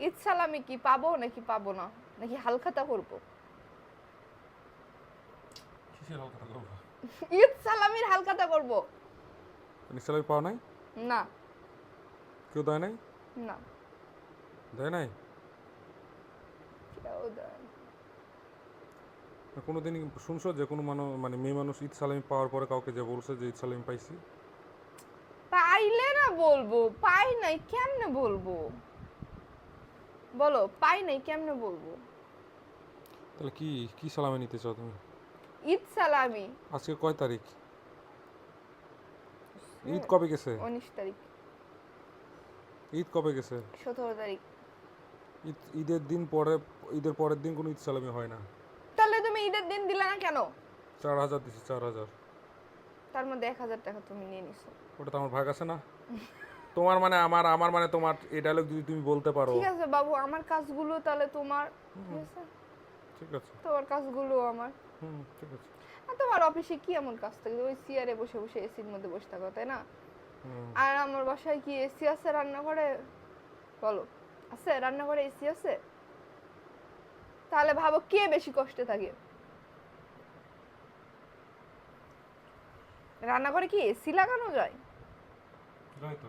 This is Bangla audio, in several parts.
ঈদ সালামি কি পাবো নাকি পাবো না, নাকি হালখাতা করবো? কিসের হালখাতা করবো? ঈদ সালামির হালখাতা করবো। নিশ্চয় পাও নাই? না। কেউ দেয় নাই? না। দেয় নাই? কেউ দেয় না। কোনোদিন শুনছো যে কোনো মানুষ মানে মেয়ে মানুষ ঈদ সালামি পাওয়ার পরে কাউকে যে বলছে যে ঈদ সালামি পাইছি? পাইলে না বলবো, পাই নাই কেমনে বলবো? বলো, পাই নাই কেমনে বলবো? তাহলে কি কি সালামি নিতে চাও তুমি? ঈদ সালামি। আজকে কয় তারিখ? ঈদ কবে গেছে? 19 তারিখ। ঈদ কবে গেছে? 17 তারিখ। ঈদের দিন পরে, ঈদের পরের দিন কোনো ঈদ সালামি হয় না। তাহলে তুমি ঈদের দিন দিলে না কেন? 4,000 দিছি, 4,000। তার মধ্যে 1000 টাকা তুমি নিয়ে নিছো। ওটা তো আমার ভাগ আছে না? তোমার মানে আমার, আমার মানে তোমার, এই ডায়লগ যদি তুমি বলতে পারো। ঠিক আছে বাবু, আমার কাজগুলো তাহলে তোমার, ঠিক আছে? ঠিক আছে। তোমার কাজগুলো আমার। ঠিক আছে। আর তোমার অফিসে কি এমন কাজ থাকে? ওই চেয়ারে বসে বসে এসির মধ্যে বসে থাকো, তাই না? আর আমার বাসায় কি এসি আছে রান্নাঘরে? বলো, আছে রান্নাঘরে এসি আছে? তাহলে ভাবো কে বেশি কষ্টে থাকে? রান্নাঘরে কি এসি লাগানো যায়? যাই তো।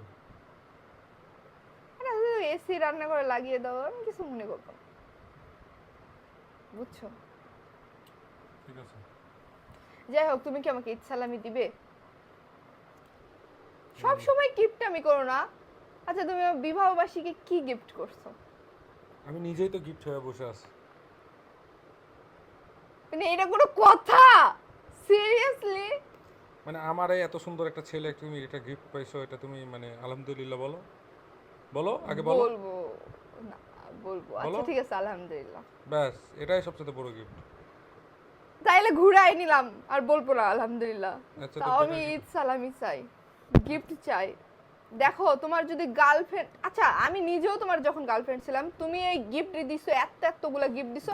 এসি রান্নাঘরে লাগিয়ে দাও, আমি কিছু মনে করবো না। বুঝছো? ঠিক আছে। যাই হোক, তুমি কি আমাকে ঈদ সালামি দিবে? সব সময় গিফট আমি করো না। আচ্ছা, তুমি আমার বিবাহ বার্ষিকী কি গিফট করছো? আমি নিজেই তো গিফট হয়ে বসে আছি। মানে এটা কোনো কথা? সিরিয়াসলি? মানে আমার এই এত সুন্দর একটা ছেলে, তুমি এটা গিফট পাইছো, এটা তুমি মানে আলহামদুলিল্লাহ বলো। বলো আগে বলো। বলবো না, বলবো। আচ্ছা ঠিক আছে, আলহামদুলিল্লাহ। ব্যাস, এটাই সবচেয়ে বড় গিফট। তাইলে ঘুরাই নিলাম, আর বলবো না আলহামদুলিল্লাহ। আচ্ছা, তো তাও আমি ঈদ সালামি চাই, গিফট চাই। দেখো, তোমার যদি গার্লফ্রেন্ড, আচ্ছা আমি নিজেও তোমার যখন গার্লফ্রেন্ড ছিলাম, তুমি এই গিফট দিছো, এতগুলা গিফট দিছো,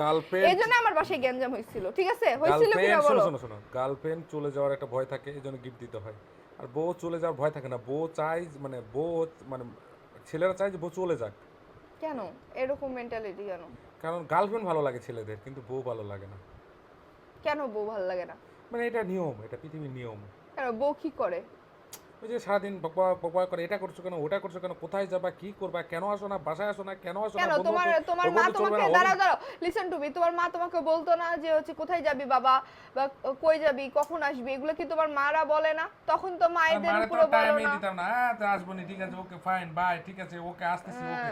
এইজন্য আমার বাসায় গ্যাঞ্জাম হয়েছিল। ঠিক আছে, হয়েছিল কিনা বলো? শোনো শোনো, গার্লফ্রেন্ড চলে যাওয়ার একটা ভয় থাকে, এইজন্য গিফট দিতে হয়। আর বউ চলে যাওয়ার ভয় থাকে না, বউ চাই মানে মানে ছেলেরা চায় যে বউ চলে যাক। কেন এরকম মেন্টালিটি কেন? কারণ গার্লফ্রেন্ড ভালো লাগে ছেলেদের, কিন্তু বউ ভালো লাগে না। কেন বউ ভালো লাগে না? মানে এটা নিয়ম, এটা পৃথিবীর নিয়ম। কেন, বউ কি করে? ওই যে সারাদিন বকবা বকবা করে, এটা করছো কেন, ওটা করছো কেন, কোথায় যাবা, কি করবা, কেন আসো না, বাসায় আসো না, কেন আসো না, কেন তোমার তোমার মা তোমাকে, দাঁড়াও দাঁড়াও, লিসেন টু মি, তোমার মা তোমাকে বলতো না যে হচ্ছে কোথায় যাবি বাবা, বা কই যাবি, কখন আসবি, এগুলো কি তোমার মারা বলে না? তখন তো মায়েদের পুরো বলো না। দিতাম না, তো আসবো নি, ঠিক আছে, ওকে ফাইন, বাই, ঠিক আছে, ওকে আসতেছি, ওকে।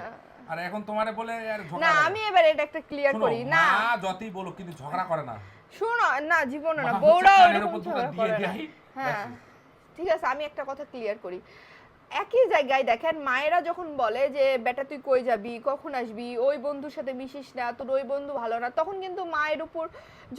আর এখন তোমারে বলে আর ঝগড়া না, করে। আমি এবার এটা একটা ক্লিয়ার করি না। মা যতই বলো কিন্তু ঝগড়া করে না। শোনো না, জীবনে না, মা বউরা হচ্ছে এরকম কানের উপর ঝগড়া দুটো করে দিয়ে না। দেয়। হ্যাঁ, ঠিক আছে, আমি একটা কথা ক্লিয়ার করি। একই জায়গায় দেখেন, মায়েরা যখন বলে যে বেটা তুই কই যাবি, কখন আসবি, ওই বন্ধুর সাথে মিশিস না, তোর ওই বন্ধু ভালো না, তখন কিন্তু মায়ের উপর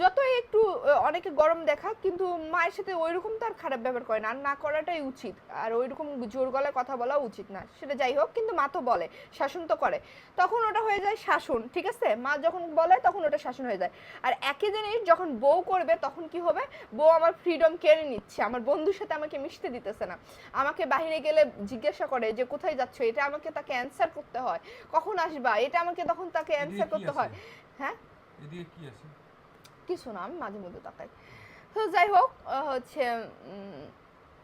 যতই একটু অনেকে গরম দেখা, কিন্তু মায়ের সাথে ওইরকম তার খারাপ ব্যবহার করে না, আর না করাটাই উচিত। আর ওইরকম জোর গলায় কথা বলা উচিত না, সেটা যাই হোক, কিন্তু মা তো বলে, শাসন তো করে, তখন ওটা হয়ে যায় শাসন। ঠিক আছে, মা যখন বলে তখন ওটা শাসন হয়ে যায়। আর একই জিনিস যখন বউ করবে, তখন কি হবে? বউ আমার ফ্রিডম কেড়ে নিচ্ছে, আমার বন্ধুর সাথে আমাকে মিশতে দিতেছে না, আমাকে বাইরে গেলে জিজ্ঞাসা করে যে কোথায় যাচ্ছ, এটা আমাকে তাকে অ্যানসার করতে হয়, কখন আসবা, এটা আমাকে তখন তাকে অ্যানসার করতে হয়। হ্যাঁ, এদিকে কি আছে? কিছু না, আমি মাঝে মধ্যে তাকাই। তো যাই হোক, হচ্ছে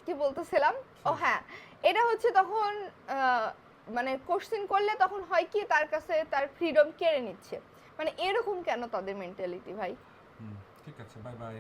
কি বলতেছিলাম, ও হ্যাঁ, এটা হচ্ছে তখন মানে কোশ্চেন করলে তখন হয় কি, তার কাছে তার ফ্রিডম কেড়ে নিচ্ছে। মানে এরকম কেন তাদের মেন্টালিটি ভাই? ঠিক আছে, বাই বাই।